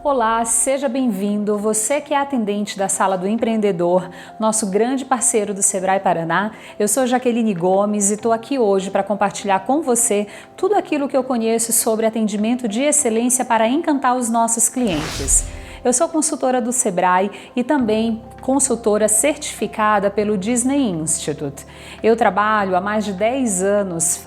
Olá, seja bem-vindo, você que é atendente da Sala do Empreendedor, nosso grande parceiro do Sebrae Paraná. Eu sou Jaqueline Gomes e estou aqui hoje para compartilhar com você tudo aquilo que eu conheço sobre atendimento de excelência para encantar os nossos clientes. Eu sou consultora do Sebrae e também consultora certificada pelo Disney Institute. Eu trabalho há mais de 10 anos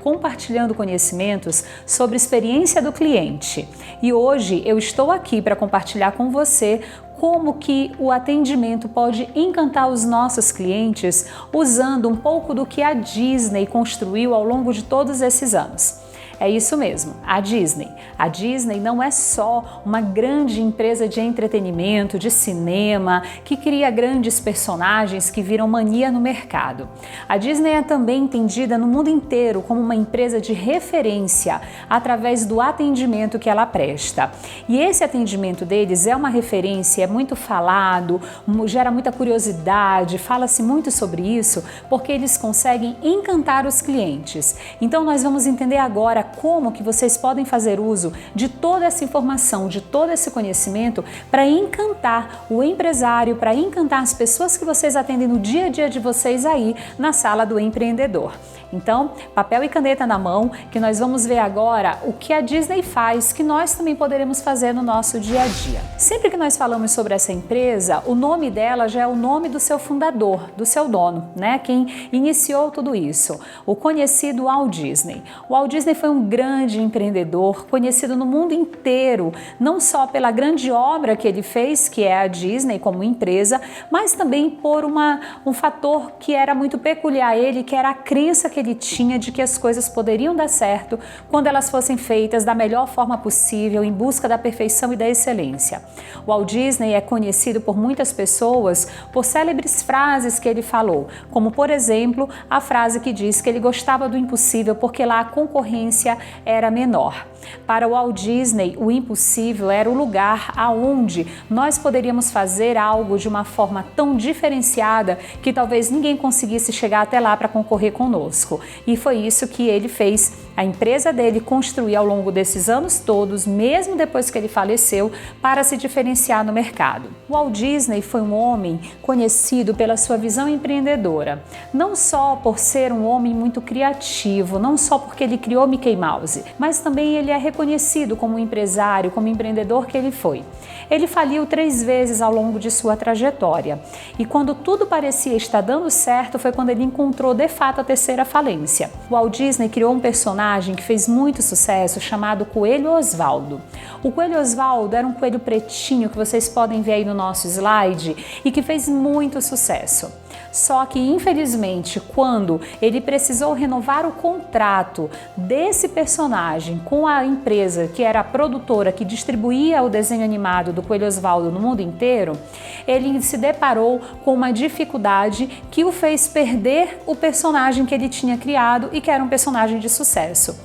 compartilhando conhecimentos sobre a experiência do cliente. E hoje eu estou aqui para compartilhar com você como que o atendimento pode encantar os nossos clientes usando um pouco do que a Disney construiu ao longo de todos esses anos. É isso mesmo, a Disney. A Disney não é só uma grande empresa de entretenimento, de cinema, que cria grandes personagens que viram mania no mercado. A Disney é também entendida no mundo inteiro como uma empresa de referência através do atendimento que ela presta. E esse atendimento deles é uma referência, é muito falado, gera muita curiosidade, fala-se muito sobre isso, porque eles conseguem encantar os clientes. Então nós vamos entender agora como que vocês podem fazer uso de toda essa informação, de todo esse conhecimento para encantar o empresário, para encantar as pessoas que vocês atendem no dia a dia de vocês aí na Sala do Empreendedor. Então, papel e caneta na mão, que nós vamos ver agora o que a Disney faz, que nós também poderemos fazer no nosso dia a dia. Sempre que nós falamos sobre essa empresa, o nome dela já é o nome do seu fundador, do seu dono, né? Quem iniciou tudo isso, o conhecido Walt Disney. O Walt Disney foi um grande empreendedor, conhecido no mundo inteiro, não só pela grande obra que ele fez, que é a Disney como empresa, mas também por um fator que era muito peculiar a ele, que era a crença que ele tinha de que as coisas poderiam dar certo quando elas fossem feitas da melhor forma possível, em busca da perfeição e da excelência. O Walt Disney é conhecido por muitas pessoas por célebres frases que ele falou, como por exemplo a frase que diz que ele gostava do impossível porque lá a concorrência era menor. Para o Walt Disney, o impossível era o lugar aonde nós poderíamos fazer algo de uma forma tão diferenciada que talvez ninguém conseguisse chegar até lá para concorrer conosco. E foi isso que ele fez, a empresa dele construir ao longo desses anos todos, mesmo depois que ele faleceu, para se diferenciar no mercado. O Walt Disney foi um homem conhecido pela sua visão empreendedora, não só por ser um homem muito criativo, não só porque ele criou Mickey Mouse, mas também ele é reconhecido como empresário, como empreendedor que ele foi. Ele faliu 3 vezes ao longo de sua trajetória e quando tudo parecia estar dando certo foi quando ele encontrou de fato a terceira falência. O Walt Disney criou um personagem que fez muito sucesso chamado Coelho Osvaldo. O Coelho Osvaldo era um coelho pretinho que vocês podem ver aí no nosso slide e que fez muito sucesso. Só que, infelizmente, quando ele precisou renovar o contrato desse personagem com a empresa que era a produtora que distribuía o desenho animado do Coelho Osvaldo no mundo inteiro, ele se deparou com uma dificuldade que o fez perder o personagem que ele tinha criado e que era um personagem de sucesso.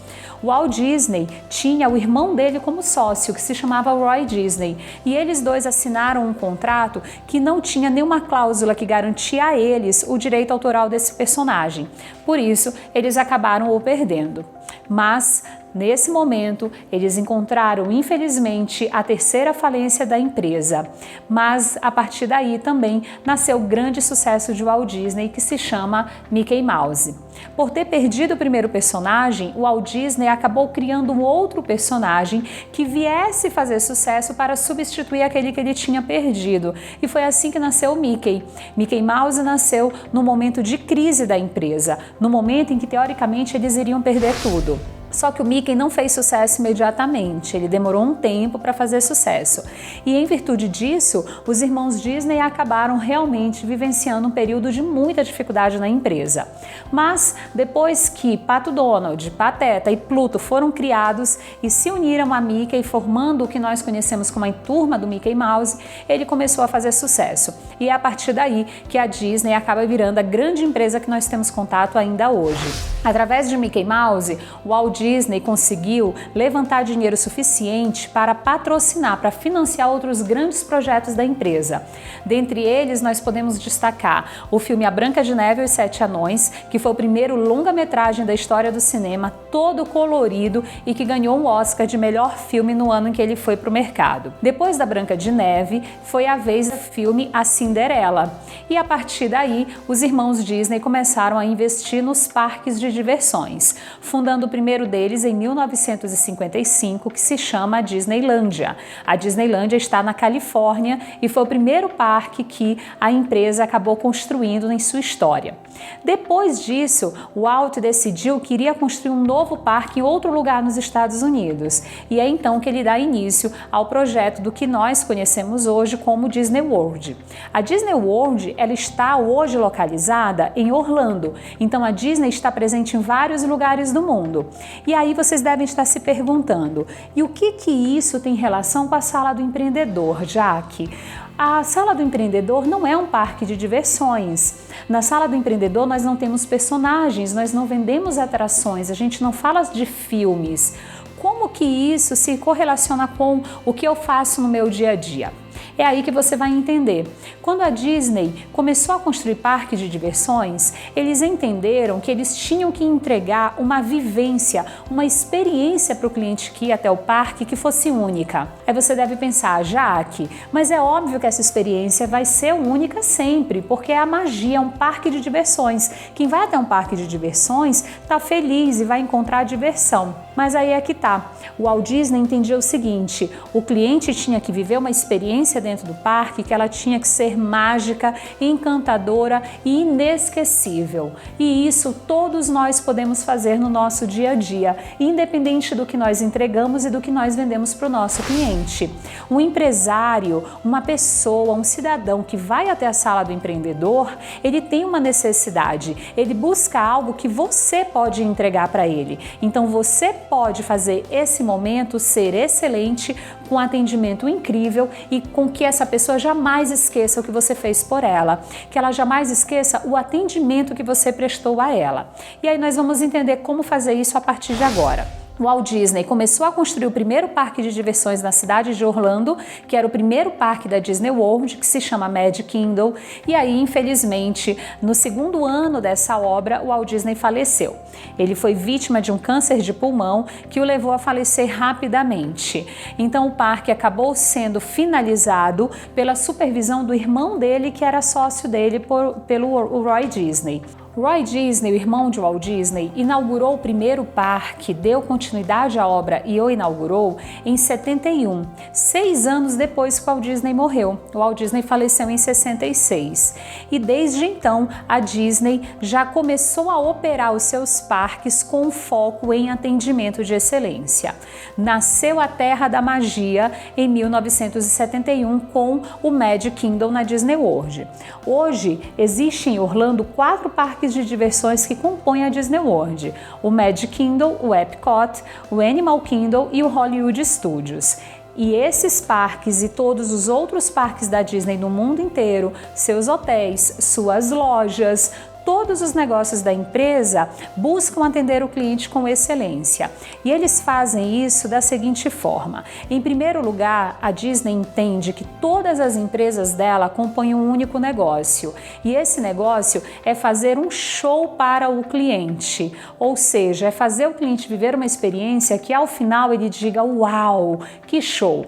O Walt Disney tinha o irmão dele como sócio, que se chamava Roy Disney, e eles dois assinaram um contrato que não tinha nenhuma cláusula que garantia a eles o direito autoral desse personagem. Por isso, eles acabaram o perdendo. Mas, nesse momento, eles encontraram, infelizmente, a terceira falência da empresa. Mas, a partir daí, também nasceu o grande sucesso de Walt Disney, que se chama Mickey Mouse. Por ter perdido o primeiro personagem, o Walt Disney acabou criando um outro personagem que viesse fazer sucesso para substituir aquele que ele tinha perdido. E foi assim que nasceu o Mickey. Mickey Mouse nasceu no momento de crise da empresa, no momento em que, teoricamente, eles iriam perder tudo. Só que o Mickey não fez sucesso imediatamente, ele demorou um tempo para fazer sucesso. E em virtude disso, os irmãos Disney acabaram realmente vivenciando um período de muita dificuldade na empresa. Mas depois que Pato Donald, Pateta e Pluto foram criados e se uniram a Mickey, formando o que nós conhecemos como a turma do Mickey Mouse, ele começou a fazer sucesso. E é a partir daí que a Disney acaba virando a grande empresa que nós temos contato ainda hoje. Através de Mickey Mouse, o Walt Disney conseguiu levantar dinheiro suficiente para patrocinar, para financiar outros grandes projetos da empresa. Dentre eles, nós podemos destacar o filme A Branca de Neve e os Sete Anões, que foi o primeiro longa-metragem da história do cinema, todo colorido e que ganhou um Oscar de melhor filme no ano em que ele foi para o mercado. Depois da Branca de Neve, foi a vez do filme A Cinderela. E a partir daí, os irmãos Disney começaram a investir nos parques de diversões, fundando o primeiro deles em 1955, que se chama a Disneylândia. A Disneylândia está na Califórnia e foi o primeiro parque que a empresa acabou construindo em sua história. Depois disso, o Walt decidiu que iria construir um novo parque em outro lugar nos Estados Unidos. E é então que ele dá início ao projeto do que nós conhecemos hoje como Disney World. A Disney World, ela está hoje localizada em Orlando. Então a Disney está presente em vários lugares do mundo. E aí vocês devem estar se perguntando, e o que isso tem relação com a Sala do Empreendedor, Jaque? A Sala do Empreendedor não é um parque de diversões. Na Sala do Empreendedor nós não temos personagens, nós não vendemos atrações, a gente não fala de filmes. Como que isso se correlaciona com o que eu faço no meu dia a dia? É aí que você vai entender. Quando a Disney começou a construir parques de diversões, eles entenderam que eles tinham que entregar uma vivência, uma experiência para o cliente que ia até o parque que fosse única. Aí você deve pensar, Jaque, mas é óbvio que essa experiência vai ser única sempre, porque é a magia, é um parque de diversões. Quem vai até um parque de diversões está feliz e vai encontrar diversão. Mas aí é que tá. O Walt Disney entendia o seguinte, o cliente tinha que viver uma experiência dentro do parque que ela tinha que ser mágica, encantadora e inesquecível. E isso todos nós podemos fazer no nosso dia a dia, independente do que nós entregamos e do que nós vendemos para o nosso cliente. Um empresário, uma pessoa, um cidadão que vai até a Sala do Empreendedor, ele tem uma necessidade, ele busca algo que você pode entregar para ele. Então você pode fazer esse momento ser excelente, com atendimento incrível e com que essa pessoa jamais esqueça o que você fez por ela, que ela jamais esqueça o atendimento que você prestou a ela. E aí nós vamos entender como fazer isso a partir de agora. O Walt Disney começou a construir o primeiro parque de diversões na cidade de Orlando, que era o primeiro parque da Disney World, que se chama Magic Kingdom, e aí, infelizmente, no segundo ano dessa obra, o Walt Disney faleceu. Ele foi vítima de um câncer de pulmão que o levou a falecer rapidamente. Então, o parque acabou sendo finalizado pela supervisão do irmão dele, que era sócio dele, pelo Roy Disney. Roy Disney, o irmão de Walt Disney, inaugurou o primeiro parque, deu continuidade à obra e o inaugurou em 71, 6 anos depois que o Walt Disney morreu. O Walt Disney faleceu em 66. E desde então, a Disney já começou a operar os seus parques com foco em atendimento de excelência. Nasceu a Terra da Magia em 1971 com o Magic Kingdom na Disney World. Hoje, existem em Orlando 4 parques de diversões que compõem a Disney World: o Magic Kingdom, o Epcot, o Animal Kingdom e o Hollywood Studios. E esses parques e todos os outros parques da Disney no mundo inteiro, seus hotéis, suas lojas, todos os negócios da empresa buscam atender o cliente com excelência. E eles fazem isso da seguinte forma. Em primeiro lugar, a Disney entende que todas as empresas dela compõem um único negócio. E esse negócio é fazer um show para o cliente. Ou seja, é fazer o cliente viver uma experiência que ao final ele diga: uau, que show!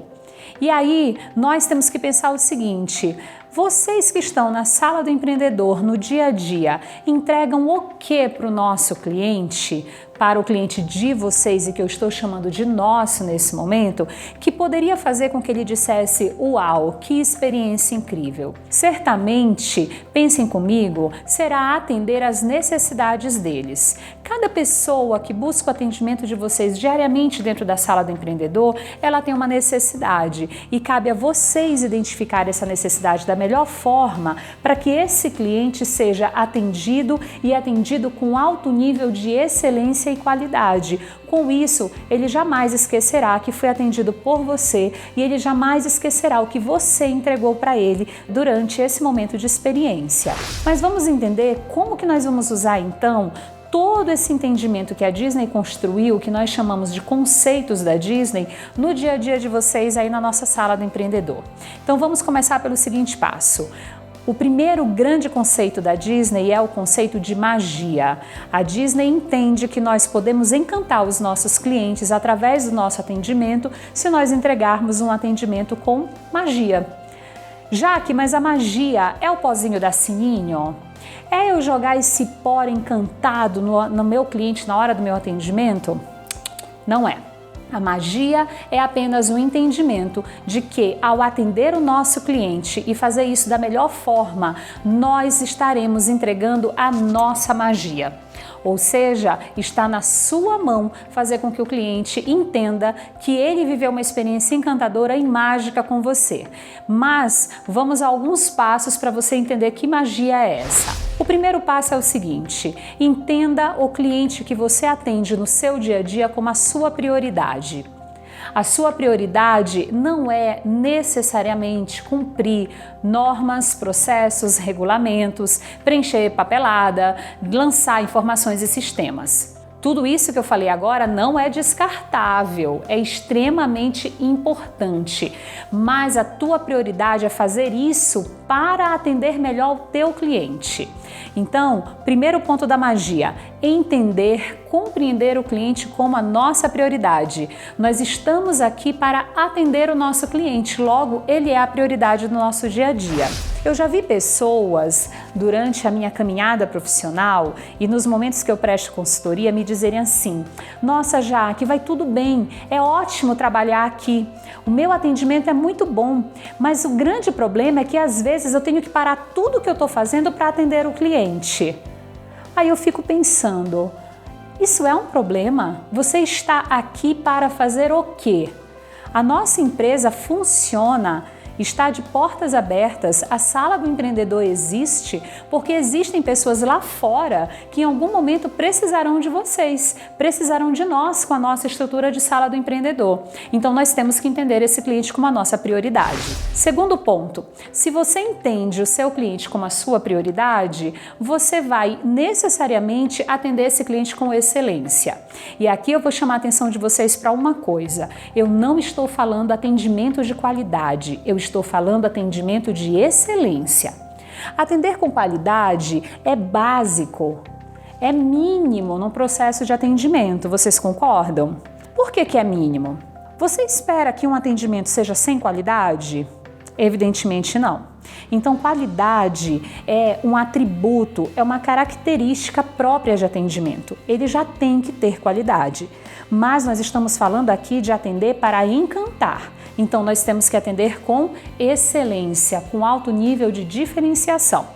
E aí, nós temos que pensar o seguinte: vocês que estão na Sala do Empreendedor no dia a dia, entregam o que para o nosso cliente? Para o cliente de vocês, e que eu estou chamando de nosso nesse momento, que poderia fazer com que ele dissesse: uau, que experiência incrível. Certamente, pensem comigo, será atender às necessidades deles. Cada pessoa que busca o atendimento de vocês diariamente dentro da Sala do Empreendedor, ela tem uma necessidade e cabe a vocês identificar essa necessidade da melhor forma para que esse cliente seja atendido e atendido com alto nível de excelência e qualidade. Com isso, ele jamais esquecerá que foi atendido por você e ele jamais esquecerá o que você entregou para ele durante esse momento de experiência. Mas vamos entender como que nós vamos usar então todo esse entendimento que a Disney construiu, que nós chamamos de conceitos da Disney, no dia a dia de vocês aí na nossa sala do empreendedor. Então vamos começar pelo seguinte passo. O primeiro grande conceito da Disney é o conceito de magia. A Disney entende que nós podemos encantar os nossos clientes através do nosso atendimento se nós entregarmos um atendimento com magia. Jaque, mas a magia é o pozinho da Sininho? É eu jogar esse pó encantado no meu cliente na hora do meu atendimento? Não é. A magia é apenas um entendimento de que, ao atender o nosso cliente e fazer isso da melhor forma, nós estaremos entregando a nossa magia. Ou seja, está na sua mão fazer com que o cliente entenda que ele viveu uma experiência encantadora e mágica com você. Mas vamos a alguns passos para você entender que magia é essa. O primeiro passo é o seguinte: entenda o cliente que você atende no seu dia a dia como a sua prioridade. A sua prioridade não é necessariamente cumprir normas, processos, regulamentos, preencher papelada, lançar informações e sistemas. Tudo isso que eu falei agora não é descartável, é extremamente importante, mas a tua prioridade é fazer isso para atender melhor o teu cliente. Então, primeiro ponto da magia, entender, compreender o cliente como a nossa prioridade. Nós estamos aqui para atender o nosso cliente, logo ele é a prioridade do nosso dia a dia. Eu já vi pessoas durante a minha caminhada profissional e nos momentos que eu presto consultoria me dizerem assim: nossa, Jaque, vai tudo bem, é ótimo trabalhar aqui, o meu atendimento é muito bom, mas o grande problema é que às vezes eu tenho que parar tudo que eu estou fazendo para atender o cliente. Aí eu fico pensando, isso é um problema? Você está aqui para fazer o quê? A nossa empresa funciona, está de portas abertas, a sala do empreendedor existe porque existem pessoas lá fora que em algum momento precisarão de vocês, precisarão de nós com a nossa estrutura de sala do empreendedor. Então nós temos que entender esse cliente como a nossa prioridade. Segundo ponto, se você entende o seu cliente como a sua prioridade, você vai necessariamente atender esse cliente com excelência. E aqui eu vou chamar a atenção de vocês para uma coisa: eu não estou falando atendimento de qualidade, eu estou falando atendimento de excelência. Atender com qualidade é básico, é mínimo no processo de atendimento, vocês concordam? Por que é mínimo? Você espera que um atendimento seja sem qualidade? Evidentemente não. Então, qualidade é um atributo, é uma característica própria de atendimento. Ele já tem que ter qualidade. Mas nós estamos falando aqui de atender para encantar. Então, nós temos que atender com excelência, com alto nível de diferenciação.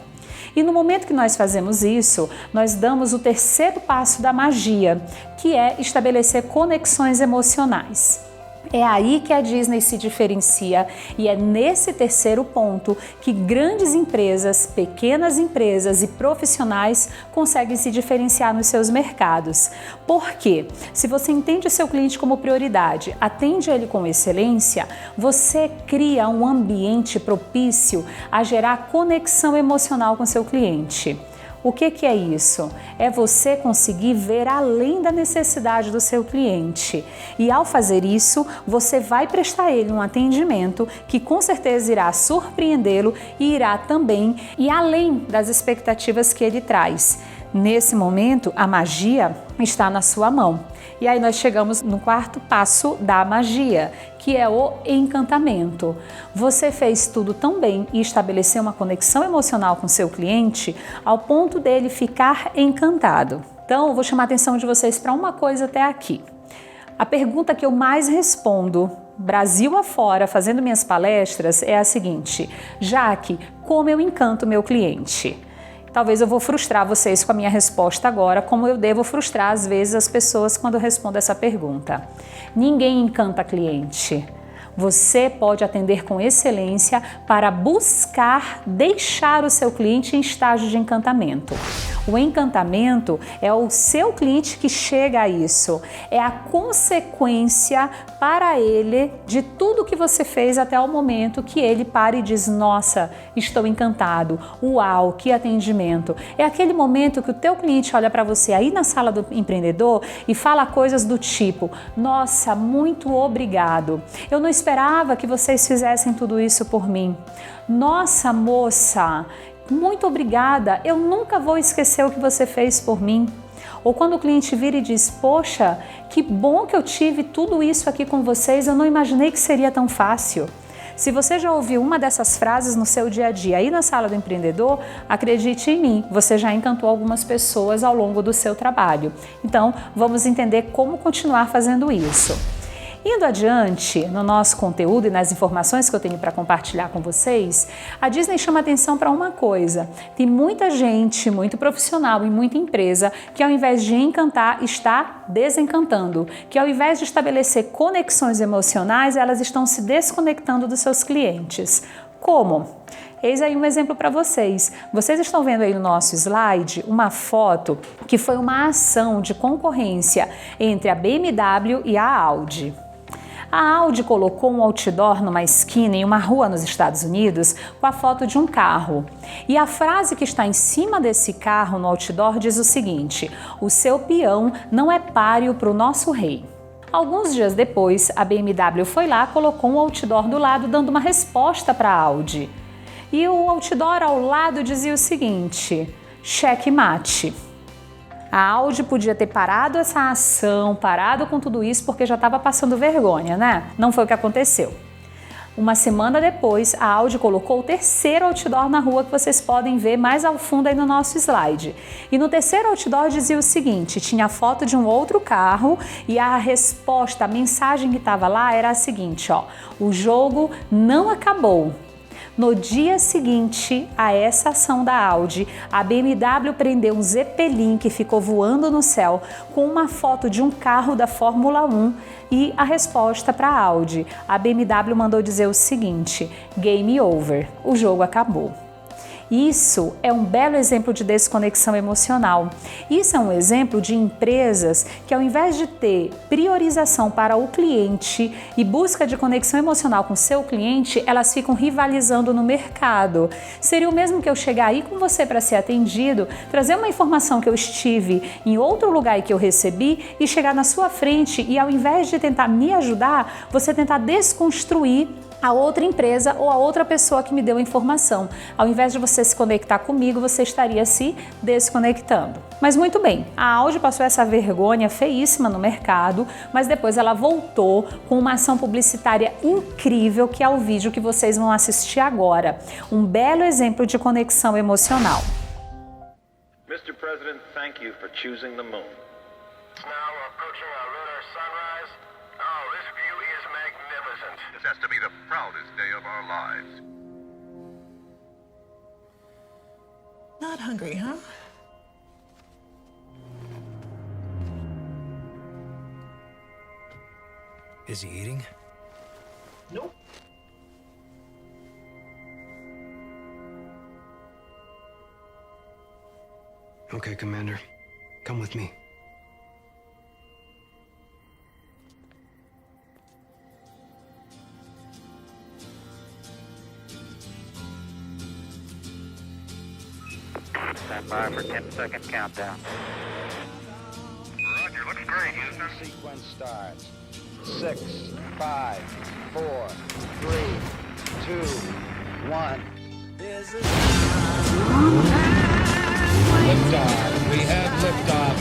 E no momento que nós fazemos isso, nós damos o terceiro passo da magia, que é estabelecer conexões emocionais. É aí que a Disney se diferencia e é nesse terceiro ponto que grandes empresas, pequenas empresas e profissionais conseguem se diferenciar nos seus mercados. Por quê? Se você entende o seu cliente como prioridade, atende ele com excelência, você cria um ambiente propício a gerar conexão emocional com seu cliente. O que é isso? É você conseguir ver além da necessidade do seu cliente. E ao fazer isso, você vai prestar a ele um atendimento que com certeza irá surpreendê-lo e irá também ir além das expectativas que ele traz. Nesse momento, a magia está na sua mão. E aí nós chegamos no quarto passo da magia, que é o encantamento. Você fez tudo tão bem e estabeleceu uma conexão emocional com seu cliente ao ponto dele ficar encantado. Então, eu vou chamar a atenção de vocês para uma coisa até aqui. A pergunta que eu mais respondo, Brasil afora, fazendo minhas palestras, é a seguinte: Jaque, como eu encanto meu cliente? Talvez eu vou frustrar vocês com a minha resposta agora, como eu devo frustrar às vezes as pessoas quando eu respondo essa pergunta. Ninguém encanta cliente. Você pode atender com excelência para buscar deixar o seu cliente em estágio de encantamento. O encantamento é o seu cliente que chega a isso, é a consequência para ele de tudo que você fez até o momento que ele para e diz: nossa, estou encantado, uau, que atendimento. É aquele momento que o teu cliente olha para você aí na sala do empreendedor e fala coisas do tipo: nossa, muito obrigado, eu não esperava que vocês fizessem tudo isso por mim. Nossa, moça, muito obrigada, eu nunca vou esquecer o que você fez por mim. Ou quando o cliente vira e diz: poxa, que bom que eu tive tudo isso aqui com vocês, eu não imaginei que seria tão fácil. Se você já ouviu uma dessas frases no seu dia a dia aí na sala do empreendedor, acredite em mim, você já encantou algumas pessoas ao longo do seu trabalho. Então, vamos entender como continuar fazendo isso. Indo adiante no nosso conteúdo e nas informações que eu tenho para compartilhar com vocês, a Disney chama atenção para uma coisa: tem muita gente, muito profissional e muita empresa que ao invés de encantar, está desencantando, que ao invés de estabelecer conexões emocionais, elas estão se desconectando dos seus clientes. Como? Eis aí um exemplo para vocês. Vocês estão vendo aí no nosso slide uma foto que foi uma ação de concorrência entre a BMW e a Audi. A Audi colocou um outdoor numa esquina em uma rua nos Estados Unidos com a foto de um carro. E a frase que está em cima desse carro no outdoor diz o seguinte: o seu peão não é páreo para o nosso rei. Alguns dias depois, a BMW foi lá e colocou um outdoor do lado dando uma resposta para a Audi. E o outdoor ao lado dizia o seguinte: checkmate. A Audi podia ter parado essa ação, parado com tudo isso porque já estava passando vergonha, né? Não foi o que aconteceu. Uma semana depois, a Audi colocou o terceiro outdoor na rua que vocês podem ver mais ao fundo aí no nosso slide. E no terceiro outdoor dizia o seguinte: tinha a foto de um outro carro e a resposta, a mensagem que estava lá era a seguinte, ó: o jogo não acabou. No dia seguinte a essa ação da Audi, a BMW prendeu um Zeppelin que ficou voando no céu com uma foto de um carro da Fórmula 1 e a resposta para a Audi. A BMW mandou dizer o seguinte: game over, o jogo acabou. Isso é um belo exemplo de desconexão emocional. Isso é um exemplo de empresas que, ao invés de ter priorização para o cliente e busca de conexão emocional com seu cliente, elas ficam rivalizando no mercado. Seria o mesmo que eu chegar aí com você para ser atendido, trazer uma informação que eu estive em outro lugar e que eu recebi e chegar na sua frente e, ao invés de tentar me ajudar, você tentar desconstruir a outra empresa ou a outra pessoa que me deu a informação. Ao invés de você se conectar comigo, você estaria se desconectando. Mas muito bem, a Audi passou essa vergonha feíssima no mercado, mas depois ela voltou com uma ação publicitária incrível, que é o vídeo que vocês vão assistir agora. Um belo exemplo de conexão emocional. Mr. President, thank you for choosing the moon. Now approaching our lunar sunrise. Oh, this view is magnificent. This has to be the proudest day of our lives. Not hungry, huh? Is he eating? Nope. Okay, Commander. Come with me. Stand by for 10-second countdown. Roger, looks great, Houston. Sequence starts. 6, 5, 4, 3, 2, 1. Liftoff. We have liftoff.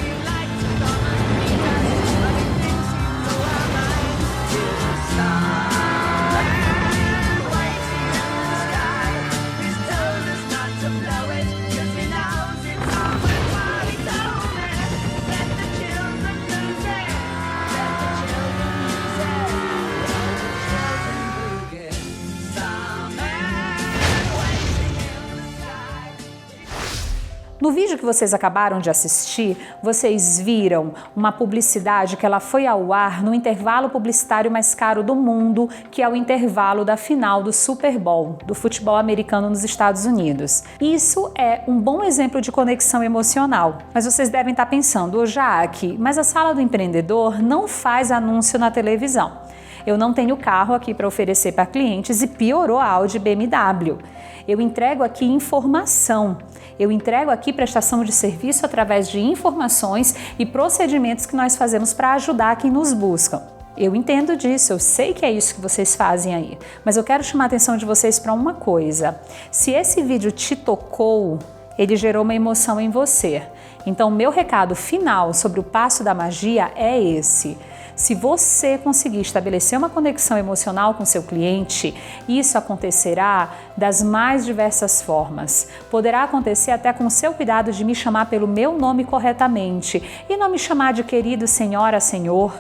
No vídeo que vocês acabaram de assistir, vocês viram uma publicidade que ela foi ao ar no intervalo publicitário mais caro do mundo, que é o intervalo da final do Super Bowl, do futebol americano nos Estados Unidos. Isso é um bom exemplo de conexão emocional. Mas vocês devem estar pensando, Jaque, mas a Sala do Empreendedor não faz anúncio na televisão. Eu não tenho carro aqui para oferecer para clientes e piorou a Audi BMW. Eu entrego aqui informação. Eu entrego aqui prestação de serviço através de informações e procedimentos que nós fazemos para ajudar quem nos busca. Eu entendo disso, eu sei que é isso que vocês fazem aí, mas eu quero chamar a atenção de vocês para uma coisa. Se esse vídeo te tocou, ele gerou uma emoção em você. Então, meu recado final sobre o passo da magia é esse. Se você conseguir estabelecer uma conexão emocional com seu cliente, isso acontecerá das mais diversas formas. Poderá acontecer até com o seu cuidado de me chamar pelo meu nome corretamente e não me chamar de querido, senhora, senhor.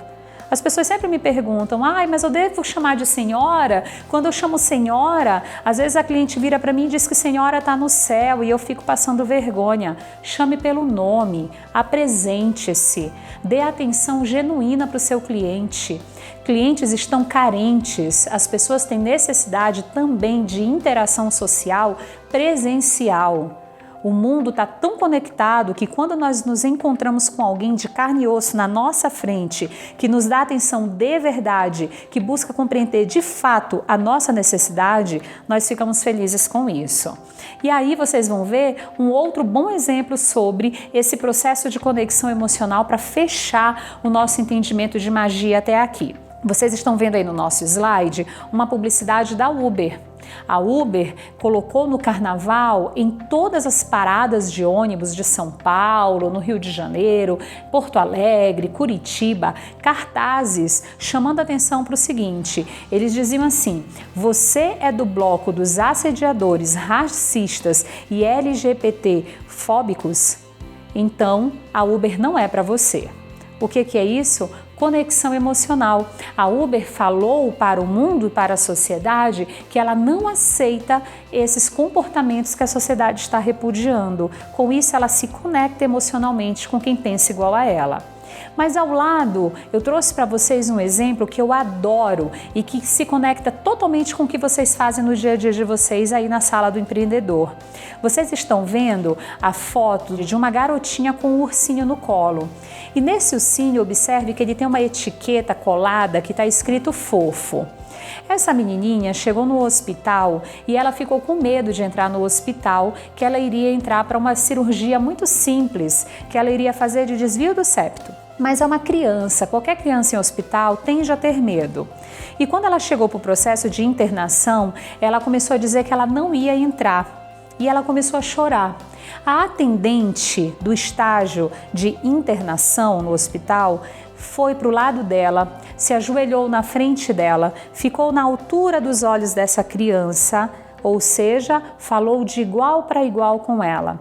As pessoas sempre me perguntam, mas eu devo chamar de senhora? Quando eu chamo senhora, às vezes a cliente vira para mim e diz que senhora está no céu e eu fico passando vergonha. Chame pelo nome, apresente-se, dê atenção genuína para o seu cliente. Clientes estão carentes, as pessoas têm necessidade também de interação social presencial. O mundo está tão conectado que quando nós nos encontramos com alguém de carne e osso na nossa frente, que nos dá atenção de verdade, que busca compreender de fato a nossa necessidade, nós ficamos felizes com isso. E aí vocês vão ver um outro bom exemplo sobre esse processo de conexão emocional para fechar o nosso entendimento de magia até aqui. Vocês estão vendo aí no nosso slide uma publicidade da Uber. A Uber colocou no carnaval, em todas as paradas de ônibus de São Paulo, no Rio de Janeiro, Porto Alegre, Curitiba, cartazes chamando a atenção para o seguinte, eles diziam assim, você é do bloco dos assediadores, racistas e LGBT-fóbicos? Então a Uber não é para você. O que é isso? Conexão emocional. A Uber falou para o mundo e para a sociedade que ela não aceita esses comportamentos que a sociedade está repudiando. Com isso, ela se conecta emocionalmente com quem pensa igual a ela. Mas ao lado, eu trouxe para vocês um exemplo que eu adoro e que se conecta totalmente com o que vocês fazem no dia a dia de vocês aí na Sala do Empreendedor. Vocês estão vendo a foto de uma garotinha com um ursinho no colo. E nesse ursinho, observe que ele tem uma etiqueta colada que está escrito fofo. Essa menininha chegou no hospital e ela ficou com medo de entrar no hospital, que ela iria entrar para uma cirurgia muito simples, que ela iria fazer de desvio do septo. Mas é uma criança, qualquer criança em hospital tende a ter medo. E quando ela chegou para o processo de internação, ela começou a dizer que ela não ia entrar. E ela começou a chorar. A atendente do estágio de internação no hospital foi para o lado dela, se ajoelhou na frente dela, ficou na altura dos olhos dessa criança, ou seja, falou de igual para igual com ela.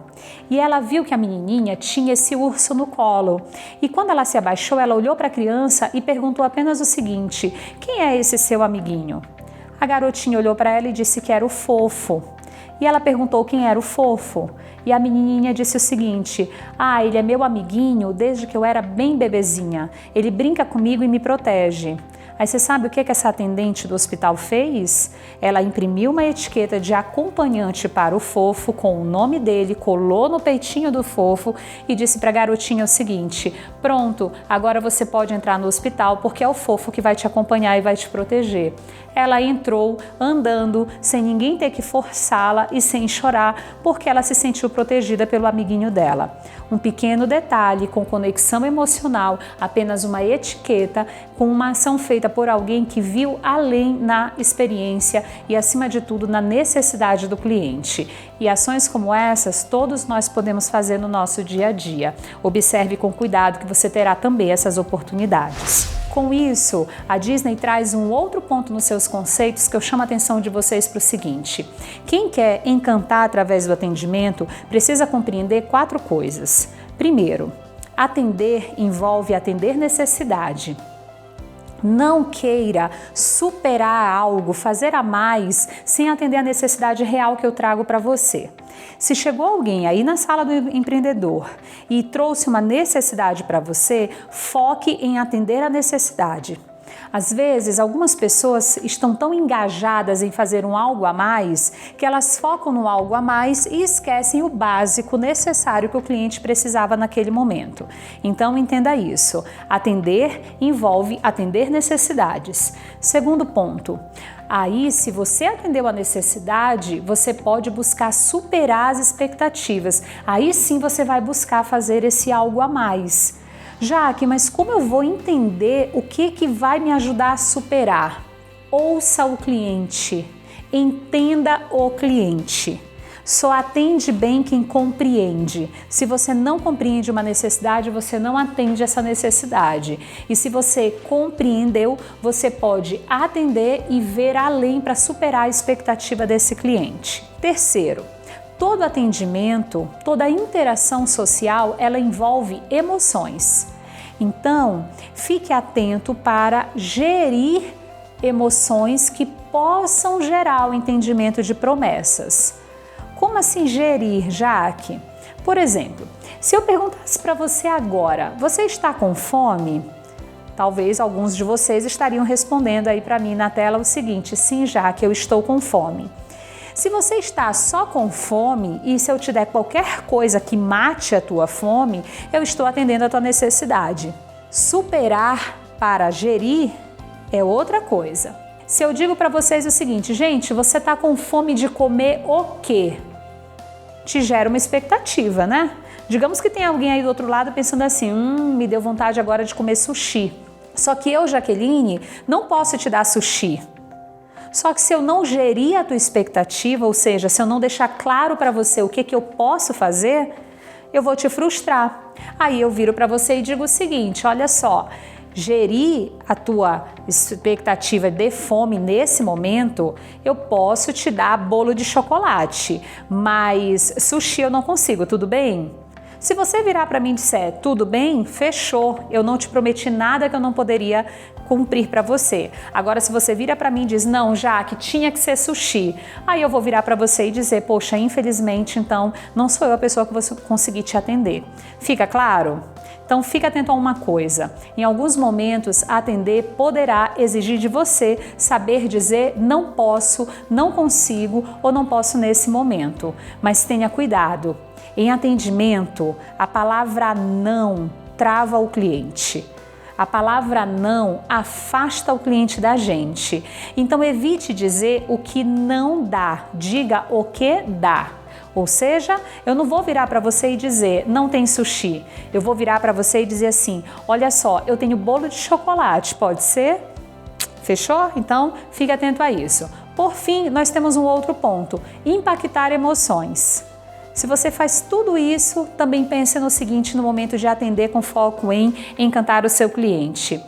E ela viu que a menininha tinha esse urso no colo. E quando ela se abaixou, ela olhou para a criança e perguntou apenas o seguinte: quem é esse seu amiguinho? A garotinha olhou para ela e disse que era o fofo. E ela perguntou quem era o fofo. E a menininha disse o seguinte: ele é meu amiguinho desde que eu era bem bebezinha. Ele brinca comigo e me protege. Aí você sabe o que essa atendente do hospital fez? Ela imprimiu uma etiqueta de acompanhante para o fofo com o nome dele, colou no peitinho do fofo e disse para a garotinha o seguinte: pronto, agora você pode entrar no hospital porque é o fofo que vai te acompanhar e vai te proteger. Ela entrou andando, sem ninguém ter que forçá-la e sem chorar, porque ela se sentiu protegida pelo amiguinho dela. Um pequeno detalhe com conexão emocional, apenas uma etiqueta com uma ação feita por alguém que viu além na experiência e, acima de tudo, na necessidade do cliente. E ações como essas, todos nós podemos fazer no nosso dia a dia. Observe com cuidado que você terá também essas oportunidades. Com isso, a Disney traz um outro ponto nos seus conceitos que eu chamo a atenção de vocês para o seguinte: quem quer encantar através do atendimento precisa compreender 4 coisas. Primeiro, atender envolve atender necessidade. Não queira superar algo, fazer a mais, sem atender a necessidade real que eu trago para você. Se chegou alguém aí na sala do empreendedor e trouxe uma necessidade para você, foque em atender a necessidade. Às vezes, algumas pessoas estão tão engajadas em fazer um algo a mais que elas focam no algo a mais e esquecem o básico necessário que o cliente precisava naquele momento. Então, entenda isso. Atender envolve atender necessidades. Segundo ponto. Aí, se você atendeu a necessidade, você pode buscar superar as expectativas. Aí sim você vai buscar fazer esse algo a mais. Jaque, mas como eu vou entender o que vai me ajudar a superar? Ouça o cliente, entenda o cliente. Só atende bem quem compreende. Se você não compreende uma necessidade, você não atende essa necessidade. E se você compreendeu, você pode atender e ver além para superar a expectativa desse cliente. Terceiro, todo atendimento, toda interação social, ela envolve emoções. Então, fique atento para gerir emoções que possam gerar o entendimento de promessas. Como assim gerir, Jaque? Por exemplo, se eu perguntasse para você agora, você está com fome? Talvez alguns de vocês estariam respondendo aí para mim na tela o seguinte: sim, Jaque, eu estou com fome. Se você está só com fome e se eu te der qualquer coisa que mate a tua fome, eu estou atendendo a tua necessidade. Superar para gerir é outra coisa. Se eu digo para vocês o seguinte, gente, você está com fome de comer o quê? Te gera uma expectativa, né? Digamos que tem alguém aí do outro lado pensando assim, me deu vontade agora de comer sushi. Só que eu, Jaqueline, não posso te dar sushi. Só que se eu não gerir a tua expectativa, ou seja, se eu não deixar claro para você o que eu posso fazer, eu vou te frustrar. Aí eu viro para você e digo o seguinte, olha só, gerir a tua expectativa de fome nesse momento, eu posso te dar bolo de chocolate, mas sushi eu não consigo, tudo bem? Se você virar para mim e disser, tudo bem, fechou, eu não te prometi nada que eu não poderia cumprir para você. Agora, se você vira para mim e diz, não, Jaque, tinha que ser sushi, aí eu vou virar para você e dizer, poxa, infelizmente, então, não sou eu a pessoa que vou conseguir te atender. Fica claro? Então, fique atento a uma coisa. Em alguns momentos, atender poderá exigir de você saber dizer não posso, não consigo ou não posso nesse momento. Mas tenha cuidado. Em atendimento, a palavra não trava o cliente. A palavra não afasta o cliente da gente. Então, evite dizer o que não dá. Diga o que dá. Ou seja, eu não vou virar para você e dizer, não tem sushi. Eu vou virar para você e dizer assim, olha só, eu tenho bolo de chocolate, pode ser? Fechou? Então, fique atento a isso. Por fim, nós temos um outro ponto, impactar emoções. Se você faz tudo isso, também pense no seguinte no momento de atender com foco em encantar o seu cliente.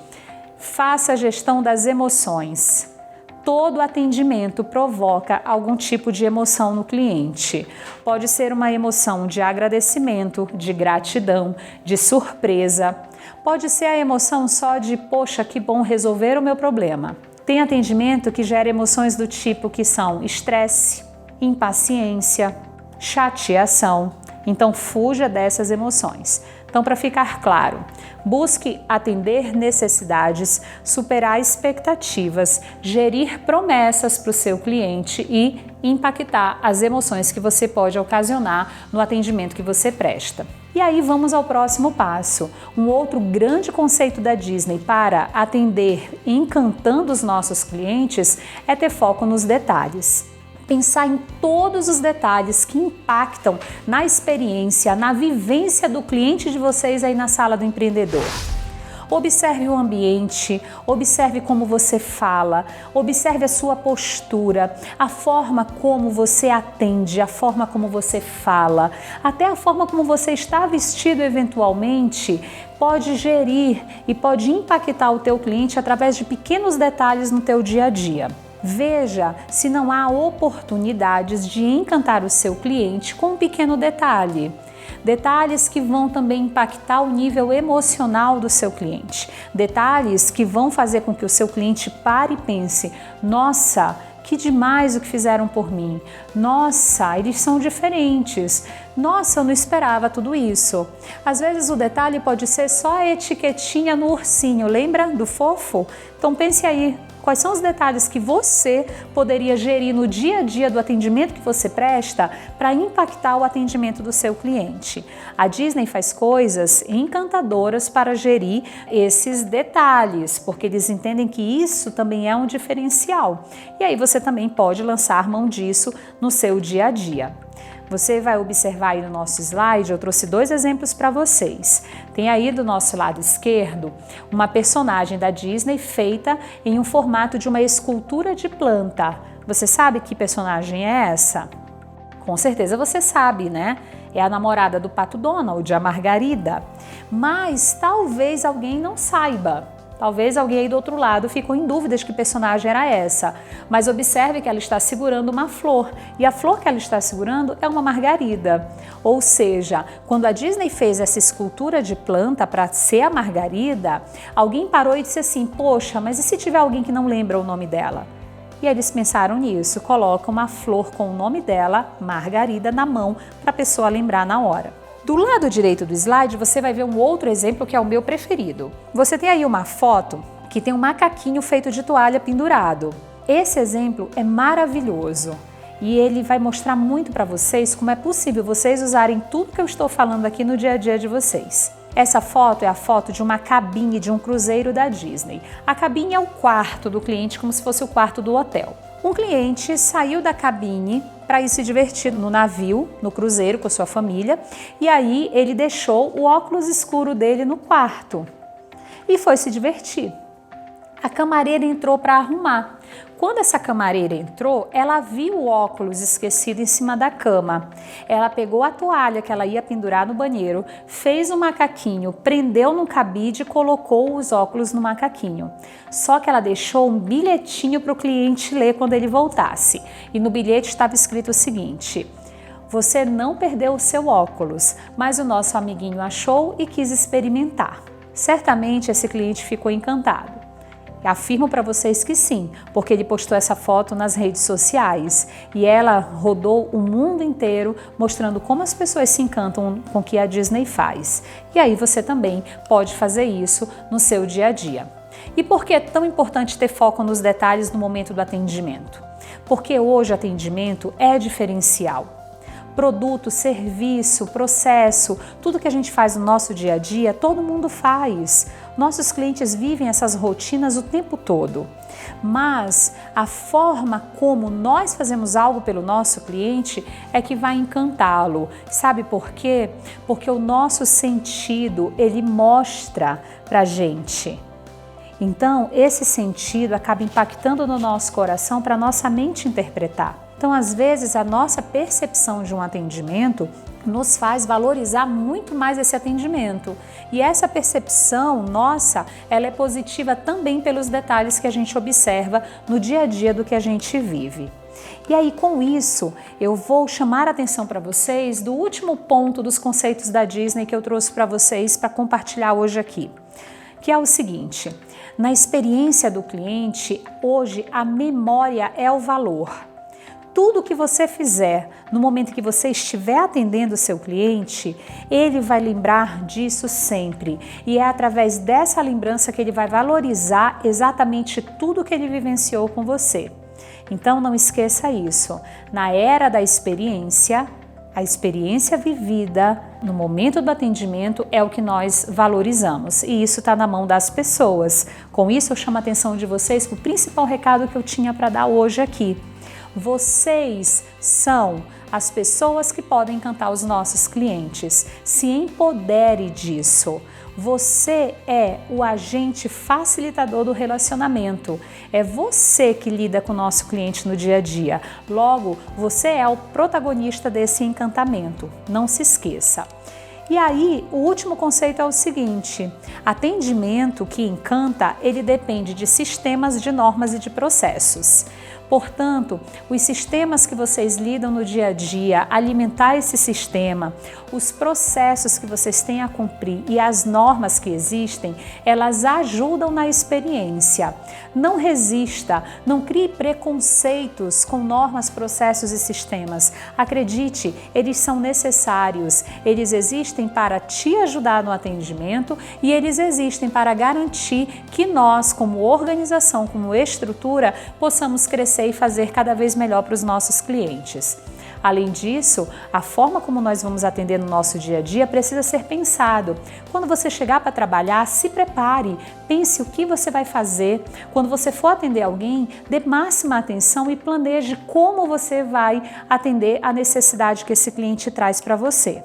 Faça a gestão das emoções. Todo atendimento provoca algum tipo de emoção no cliente. Pode ser uma emoção de agradecimento, de gratidão, de surpresa. Pode ser a emoção só de, poxa, que bom resolver o meu problema. Tem atendimento que gera emoções do tipo que são estresse, impaciência, chateação. Então, fuja dessas emoções. Então, para ficar claro, busque atender necessidades, superar expectativas, gerir promessas para o seu cliente e impactar as emoções que você pode ocasionar no atendimento que você presta. E aí vamos ao próximo passo. Um outro grande conceito da Disney para atender encantando os nossos clientes é ter foco nos detalhes. Pensar em todos os detalhes que impactam na experiência, na vivência do cliente de vocês aí na sala do empreendedor. Observe o ambiente, observe como você fala, observe a sua postura, a forma como você atende, a forma como você fala, até a forma como você está vestido eventualmente, pode gerir e pode impactar o teu cliente através de pequenos detalhes no teu dia a dia. Veja se não há oportunidades de encantar o seu cliente com um pequeno detalhe. detalhes que vão também impactar o nível emocional do seu cliente, detalhes que vão fazer com que o seu cliente pare e pense: nossa, que demais o que fizeram por mim. Nossa, eles são diferentes. Nossa, eu não esperava tudo isso. Às vezes o detalhe pode ser só a etiquetinha no ursinho, lembra do fofo? Então pense aí, quais são os detalhes que você poderia gerir no dia a dia do atendimento que você presta para impactar o atendimento do seu cliente? A Disney faz coisas encantadoras para gerir esses detalhes, porque eles entendem que isso também é um diferencial. E aí você também pode lançar mão disso no seu dia a dia. Você vai observar aí no nosso slide, eu trouxe 2 exemplos para vocês. Tem aí do nosso lado esquerdo uma personagem da Disney feita em um formato de uma escultura de planta. Você sabe que personagem é essa? Com certeza você sabe, né? É a namorada do Pato Donald, a Margarida. Mas talvez alguém não saiba. Talvez alguém aí do outro lado ficou em dúvida de que personagem era essa, mas observe que ela está segurando uma flor, e a flor que ela está segurando é uma margarida. Ou seja, quando a Disney fez essa escultura de planta para ser a margarida, alguém parou e disse assim: poxa, mas e se tiver alguém que não lembra o nome dela? E eles pensaram nisso, colocam uma flor com o nome dela, Margarida, na mão para a pessoa lembrar na hora. Do lado direito do slide, você vai ver um outro exemplo que é o meu preferido. Você tem aí uma foto que tem um macaquinho feito de toalha pendurado. Esse exemplo é maravilhoso e ele vai mostrar muito para vocês como é possível vocês usarem tudo que eu estou falando aqui no dia a dia de vocês. Essa foto é a foto de uma cabine de um cruzeiro da Disney. A cabine é o quarto do cliente, como se fosse o quarto do hotel. Um cliente saiu da cabine para ir se divertir no navio, no cruzeiro com a sua família, e aí ele deixou o óculos escuro dele no quarto e foi se divertir. A camareira entrou para arrumar. Quando essa camareira entrou, ela viu o óculos esquecido em cima da cama. Ela pegou a toalha que ela ia pendurar no banheiro, fez um macaquinho, prendeu no cabide e colocou os óculos no macaquinho. Só que ela deixou um bilhetinho para o cliente ler quando ele voltasse. E no bilhete estava escrito o seguinte: você não perdeu o seu óculos, mas o nosso amiguinho achou e quis experimentar. Certamente esse cliente ficou encantado. Afirmo para vocês que sim, porque ele postou essa foto nas redes sociais e ela rodou o mundo inteiro mostrando como as pessoas se encantam com o que a Disney faz. E aí você também pode fazer isso no seu dia a dia. E por que é tão importante ter foco nos detalhes no momento do atendimento? Porque hoje o atendimento é diferencial. Produto, serviço, processo, tudo que a gente faz no nosso dia a dia, todo mundo faz. Nossos clientes vivem essas rotinas o tempo todo. Mas a forma como nós fazemos algo pelo nosso cliente é que vai encantá-lo. Sabe por quê? Porque o nosso sentido, ele mostra pra gente. Então, esse sentido acaba impactando no nosso coração para nossa mente interpretar. Então, às vezes, a nossa percepção de um atendimento nos faz valorizar muito mais esse atendimento. E essa percepção nossa, ela é positiva também pelos detalhes que a gente observa no dia a dia do que a gente vive. E aí, com isso, eu vou chamar a atenção para vocês do último ponto dos conceitos da Disney que eu trouxe para vocês para compartilhar hoje aqui, que é o seguinte: na experiência do cliente, hoje a memória é o valor. Tudo que você fizer no momento que você estiver atendendo o seu cliente, ele vai lembrar disso sempre. E é através dessa lembrança que ele vai valorizar exatamente tudo que ele vivenciou com você. Então não esqueça isso. Na era da experiência, a experiência vivida no momento do atendimento é o que nós valorizamos. E isso está na mão das pessoas. Com isso eu chamo a atenção de vocês para o principal recado que eu tinha para dar hoje aqui. Vocês são as pessoas que podem encantar os nossos clientes. Se empodere disso. Você é o agente facilitador do relacionamento. É você que lida com o nosso cliente no dia a dia. Logo, você é o protagonista desse encantamento. Não se esqueça. E aí, o último conceito é o seguinte: atendimento que encanta, ele depende de sistemas, de normas e de processos. Portanto, os sistemas que vocês lidam no dia a dia, alimentar esse sistema, os processos que vocês têm a cumprir e as normas que existem, elas ajudam na experiência. Não resista, não crie preconceitos com normas, processos e sistemas. Acredite, eles são necessários, eles existem para te ajudar no atendimento e eles existem para garantir que nós, como organização, como estrutura, possamos crescer e fazer cada vez melhor para os nossos clientes. Além disso, a forma como nós vamos atender no nosso dia a dia precisa ser pensado. Quando você chegar para trabalhar, se prepare, pense o que você vai fazer. Quando você for atender alguém, dê máxima atenção e planeje como você vai atender a necessidade que esse cliente traz para você.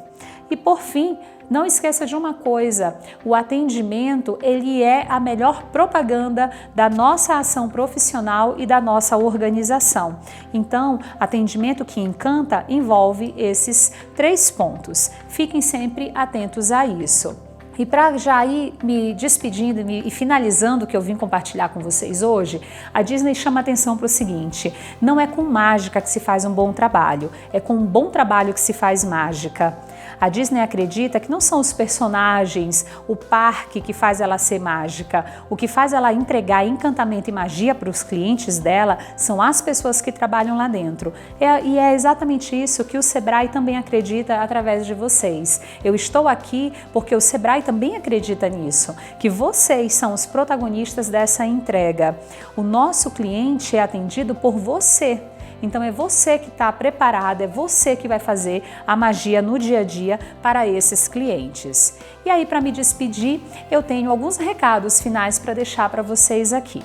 E por fim, não esqueça de uma coisa, o atendimento ele é a melhor propaganda da nossa ação profissional e da nossa organização. Então, atendimento que encanta envolve esses 3 pontos. Fiquem sempre atentos a isso. E para já ir me despedindo e finalizando o que eu vim compartilhar com vocês hoje, a Disney chama atenção para o seguinte: não é com mágica que se faz um bom trabalho, é com um bom trabalho que se faz mágica. A Disney acredita que não são os personagens, o parque que faz ela ser mágica. O que faz ela entregar encantamento e magia para os clientes dela são as pessoas que trabalham lá dentro. E é exatamente isso que o Sebrae também acredita através de vocês. Eu estou aqui porque o Sebrae também acredita nisso, que vocês são os protagonistas dessa entrega. O nosso cliente é atendido por você. Então é você que está preparado, é você que vai fazer a magia no dia a dia para esses clientes. E aí, para me despedir, eu tenho alguns recados finais para deixar para vocês aqui.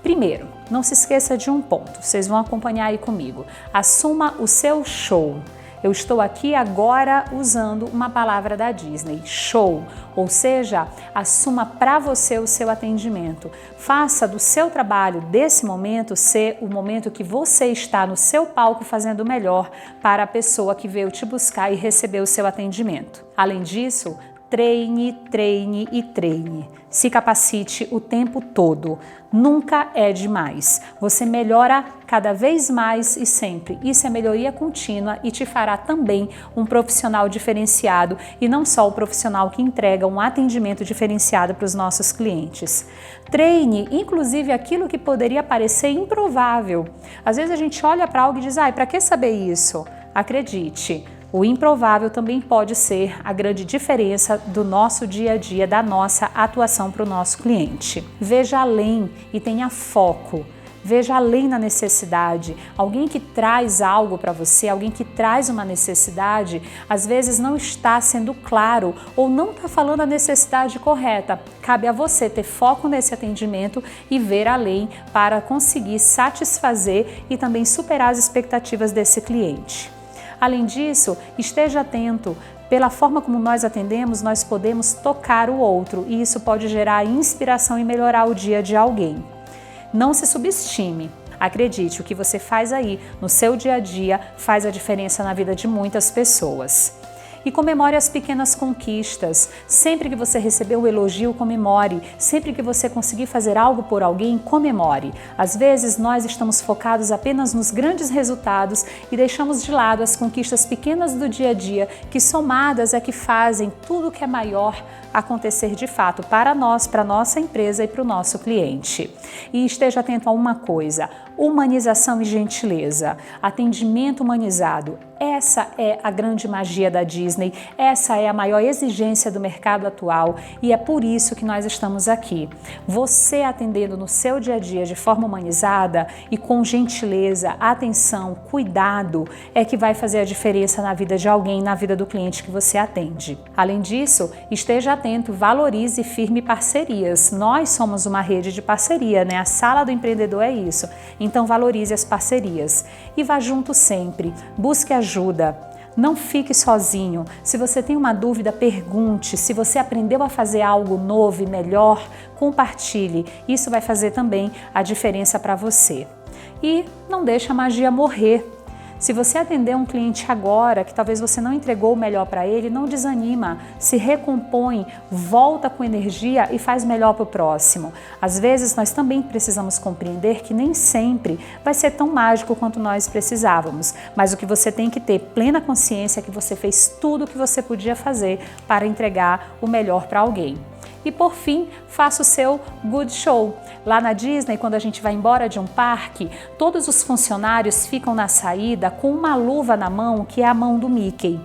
Primeiro, não se esqueça de um ponto, vocês vão acompanhar aí comigo. Assuma o seu show. Eu estou aqui agora usando uma palavra da Disney, show, ou seja, assuma para você o seu atendimento. Faça do seu trabalho desse momento ser o momento que você está no seu palco fazendo o melhor para a pessoa que veio te buscar e receber o seu atendimento. Além disso, treine, treine e treine. Se capacite o tempo todo. Nunca é demais. Você melhora cada vez mais e sempre. Isso é melhoria contínua e te fará também um profissional diferenciado e não só o profissional que entrega um atendimento diferenciado para os nossos clientes. Treine, inclusive, aquilo que poderia parecer improvável. Às vezes a gente olha para algo e diz, para que saber isso? Acredite. O improvável também pode ser a grande diferença do nosso dia a dia, da nossa atuação para o nosso cliente. Veja além e tenha foco. Veja além na necessidade. Alguém que traz algo para você, alguém que traz uma necessidade, às vezes não está sendo claro ou não está falando a necessidade correta. Cabe a você ter foco nesse atendimento e ver além para conseguir satisfazer e também superar as expectativas desse cliente. Além disso, esteja atento. Pela forma como nós atendemos, nós podemos tocar o outro e isso pode gerar inspiração e melhorar o dia de alguém. Não se subestime. Acredite, o que você faz aí no seu dia a dia faz a diferença na vida de muitas pessoas. E comemore as pequenas conquistas. Sempre que você receber um elogio, comemore. Sempre que você conseguir fazer algo por alguém, comemore. Às vezes nós estamos focados apenas nos grandes resultados e deixamos de lado as conquistas pequenas do dia a dia, que somadas é que fazem tudo que é maior acontecer de fato para nós, para a nossa empresa e para o nosso cliente. E esteja atento a uma coisa: humanização e gentileza, atendimento humanizado. Essa é a grande magia da Disney, essa é a maior exigência do mercado atual e é por isso que nós estamos aqui. Você atendendo no seu dia a dia de forma humanizada e com gentileza, atenção, cuidado, é que vai fazer a diferença na vida de alguém, na vida do cliente que você atende. Além disso, esteja atento, valorize e firme parcerias. Nós somos uma rede de parceria, né? A Sala do Empreendedor é isso. Então valorize as parcerias e vá junto sempre. Busque ajuda. Não fique sozinho. Se você tem uma dúvida, pergunte. Se você aprendeu a fazer algo novo e melhor, compartilhe. Isso vai fazer também a diferença para você. E não deixe a magia morrer. Se você atender um cliente agora, que talvez você não entregou o melhor para ele, não desanima, se recompõe, volta com energia e faz melhor para o próximo. Às vezes nós também precisamos compreender que nem sempre vai ser tão mágico quanto nós precisávamos, mas o que você tem que ter plena consciência é que você fez tudo o que você podia fazer para entregar o melhor para alguém. E por fim, faça o seu good show. Lá na Disney, quando a gente vai embora de um parque, todos os funcionários ficam na saída com uma luva na mão, que é a mão do Mickey.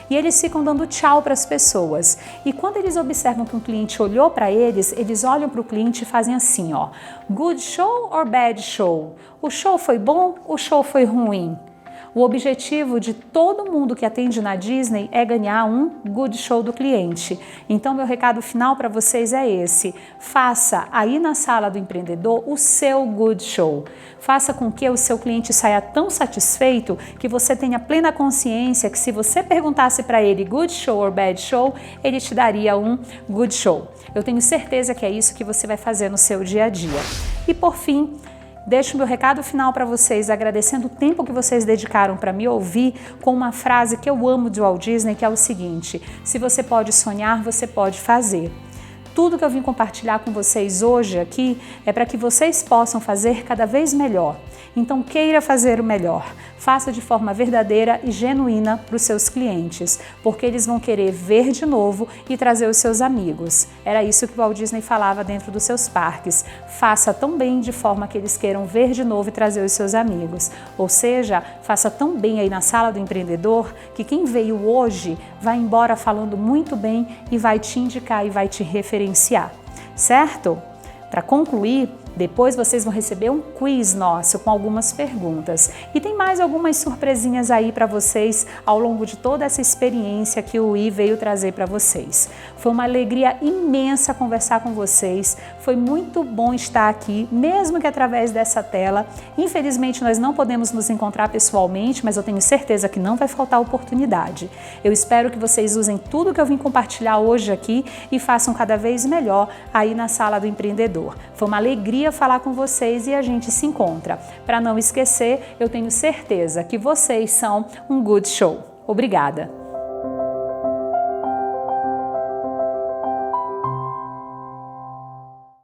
E eles ficam dando tchau para as pessoas. E quando eles observam que um cliente olhou para eles, eles olham para o cliente e fazem assim, ó. Good show or bad show? O show foi bom? O show foi ruim? O objetivo de todo mundo que atende na Disney é ganhar um good show do cliente. Então, meu recado final para vocês é esse. Faça aí na sala do empreendedor o seu good show. Faça com que o seu cliente saia tão satisfeito que você tenha plena consciência que se você perguntasse para ele good show or bad show, ele te daria um good show. Eu tenho certeza que é isso que você vai fazer no seu dia a dia. E por fim, deixo meu recado final para vocês, agradecendo o tempo que vocês dedicaram para me ouvir, com uma frase que eu amo de Walt Disney, que é o seguinte: se você pode sonhar, você pode fazer. Tudo que eu vim compartilhar com vocês hoje aqui é para que vocês possam fazer cada vez melhor. Então queira fazer o melhor. Faça de forma verdadeira e genuína para os seus clientes, porque eles vão querer ver de novo e trazer os seus amigos. Era isso que o Walt Disney falava dentro dos seus parques. Faça tão bem de forma que eles queiram ver de novo e trazer os seus amigos. Ou seja, faça tão bem aí na sala do empreendedor que quem veio hoje vai embora falando muito bem e vai te indicar e vai te referenciar. Certo? Para concluir, depois vocês vão receber um quiz nosso com algumas perguntas. E tem mais algumas surpresinhas aí para vocês ao longo de toda essa experiência que o I veio trazer para vocês. Foi uma alegria imensa conversar com vocês. Foi muito bom estar aqui, mesmo que através dessa tela. Infelizmente nós não podemos nos encontrar pessoalmente, mas eu tenho certeza que não vai faltar oportunidade. Eu espero que vocês usem tudo que eu vim compartilhar hoje aqui e façam cada vez melhor aí na sala do empreendedor. Foi uma alegria falar com vocês e a gente se encontra. Para não esquecer, eu tenho certeza que vocês são um good show. Obrigada!